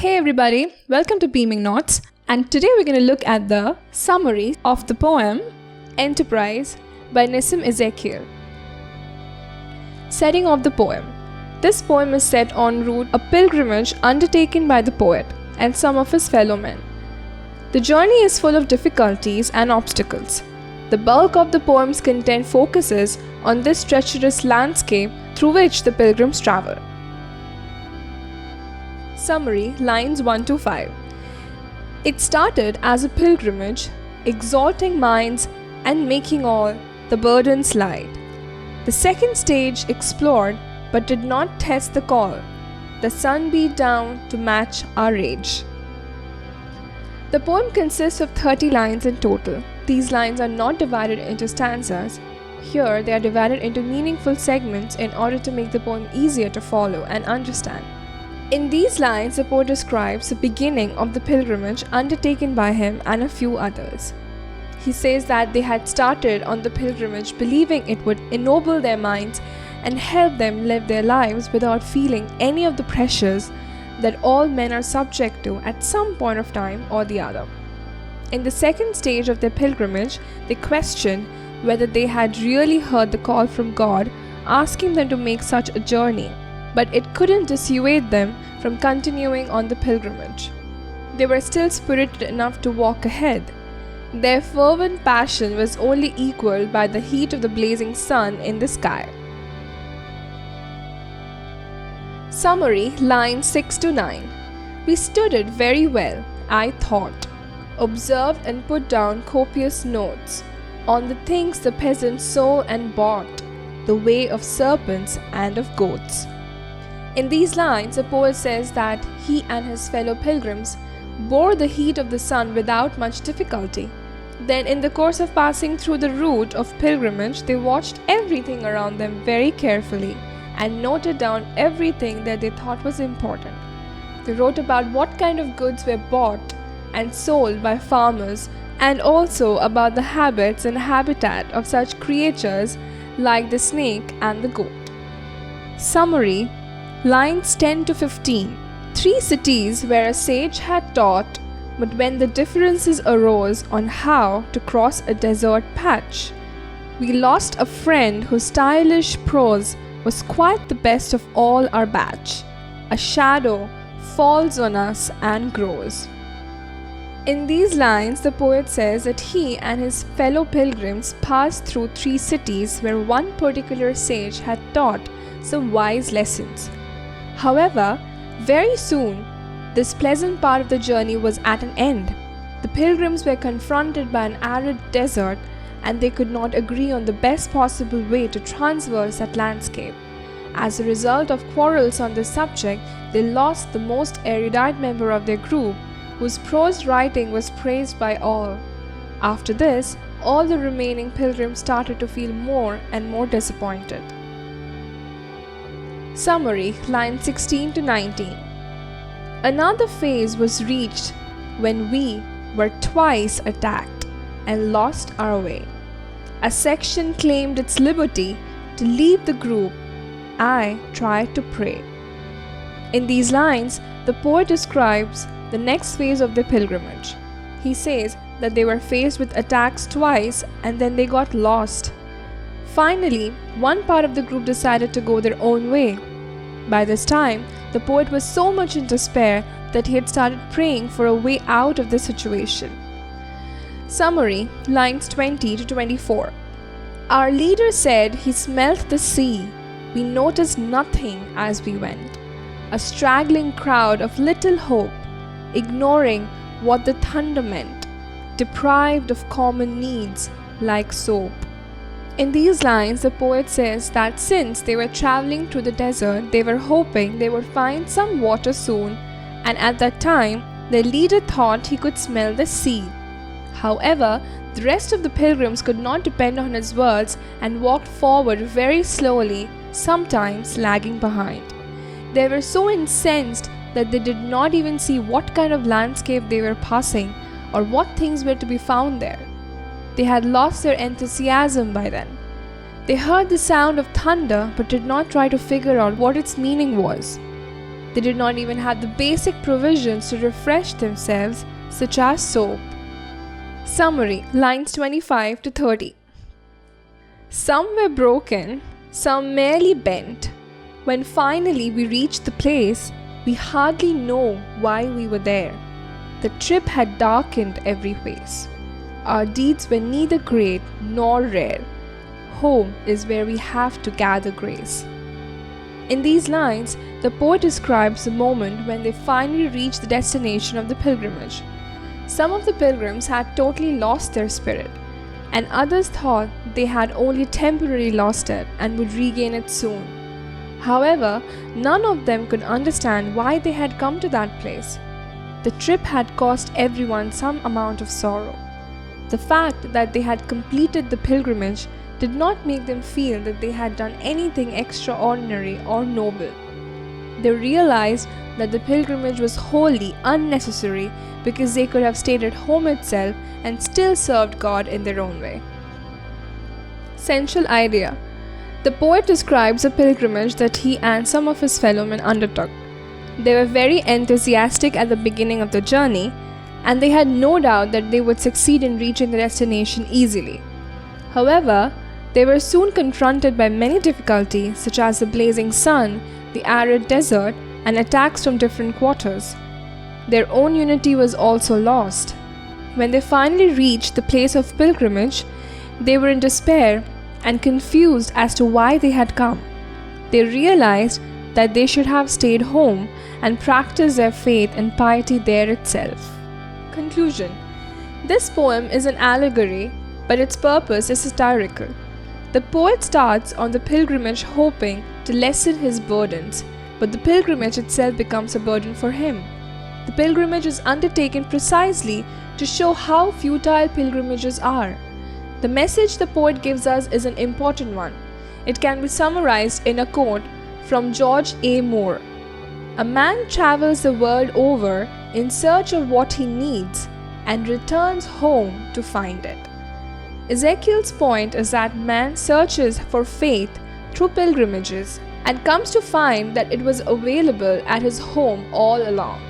Hey everybody, welcome to Beaming Notes, and today we're going to look at the summary of the poem Enterprise by Nissim Ezekiel. Setting of the poem. This poem is set en route a pilgrimage undertaken by the poet and some of his fellow men. The journey is full of difficulties and obstacles. The bulk of the poem's content focuses on this treacherous landscape through which the pilgrims travel. Summary, lines 1 to 5. It started as a pilgrimage, exalting minds and making all the burdens light. The second stage explored but did not test the call. The sun beat down to match our rage. The poem consists of 30 lines in total. These lines are not divided into stanzas. Here they are divided into meaningful segments in order to make the poem easier to follow and understand. In these lines, the poet describes the beginning of the pilgrimage undertaken by him and a few others. He says that they had started on the pilgrimage believing it would ennoble their minds and help them live their lives without feeling any of the pressures that all men are subject to at some point of time or the other. In the second stage of their pilgrimage, they questioned whether they had really heard the call from God asking them to make such a journey, but it couldn't dissuade them from continuing on the pilgrimage. They were still spirited enough to walk ahead. Their fervent passion was only equaled by the heat of the blazing sun in the sky. Summary, lines 6 to 9. We stood it very well, I thought, observed and put down copious notes on the things the peasants sold and bought, the way of serpents and of goats. In these lines, the poet says that he and his fellow pilgrims bore the heat of the sun without much difficulty. Then, in the course of passing through the route of pilgrimage, they watched everything around them very carefully and noted down everything that they thought was important. They wrote about what kind of goods were bought and sold by farmers, and also about the habits and habitat of such creatures like the snake and the goat. Summary, lines 10 to 15. 3 cities where a sage had taught, but when the differences arose on how to cross a desert patch, we lost a friend whose stylish prose was quite the best of all our batch. A shadow falls on us and grows. In these lines, the poet says that he and his fellow pilgrims passed through 3 cities where one particular sage had taught some wise lessons. However, very soon, this pleasant part of the journey was at an end. The pilgrims were confronted by an arid desert, and they could not agree on the best possible way to traverse that landscape. As a result of quarrels on this subject, they lost the most erudite member of their group, whose prose writing was praised by all. After this, all the remaining pilgrims started to feel more and more disappointed. Summary, lines 16 to 19. Another phase was reached when we were twice attacked and lost our way. A section claimed its liberty to leave the group. I tried to pray. In these lines, the poet describes the next phase of the pilgrimage. He says that they were faced with attacks twice and then they got lost. Finally, one part of the group decided to go their own way. By this time, the poet was so much in despair that he had started praying for a way out of the situation. Summary, lines 20 to 24. Our leader said he smelt the sea. We noticed nothing as we went. A straggling crowd of little hope, ignoring what the thunder meant, deprived of common needs like soap. In these lines, the poet says that since they were traveling through the desert, they were hoping they would find some water soon, and at that time, their leader thought he could smell the sea. However, the rest of the pilgrims could not depend on his words and walked forward very slowly, sometimes lagging behind. They were so incensed that they did not even see what kind of landscape they were passing or what things were to be found there. They had lost their enthusiasm by then. They heard the sound of thunder but did not try to figure out what its meaning was. They did not even have the basic provisions to refresh themselves, such as soap. Summary, lines 25 to 30. Some were broken, some merely bent. When finally we reached the place, we hardly know why we were there. The trip had darkened every face. Our deeds were neither great nor rare. Home is where we have to gather grace. In these lines, the poet describes the moment when they finally reached the destination of the pilgrimage. Some of the pilgrims had totally lost their spirit, and others thought they had only temporarily lost it and would regain it soon. However, none of them could understand why they had come to that place. The trip had caused everyone some amount of sorrow. The fact that they had completed the pilgrimage did not make them feel that they had done anything extraordinary or noble. They realized that the pilgrimage was wholly unnecessary because they could have stayed at home itself and still served God in their own way. Central idea. The poet describes a pilgrimage that he and some of his fellow men undertook. They were very enthusiastic at the beginning of the journey, and they had no doubt that they would succeed in reaching the destination easily. However, they were soon confronted by many difficulties, such as the blazing sun, the arid desert, and attacks from different quarters. Their own unity was also lost. When they finally reached the place of pilgrimage, they were in despair and confused as to why they had come. They realized that they should have stayed home and practiced their faith and piety there itself. Conclusion. This poem is an allegory, but its purpose is satirical. The poet starts on the pilgrimage hoping to lessen his burdens, but the pilgrimage itself becomes a burden for him. The pilgrimage is undertaken precisely to show how futile pilgrimages are. The message the poet gives us is an important one. It can be summarized in a quote from George A. Moore. A man travels the world over in search of what he needs and returns home to find it. Ezekiel's point is that man searches for faith through pilgrimages and comes to find that it was available at his home all along.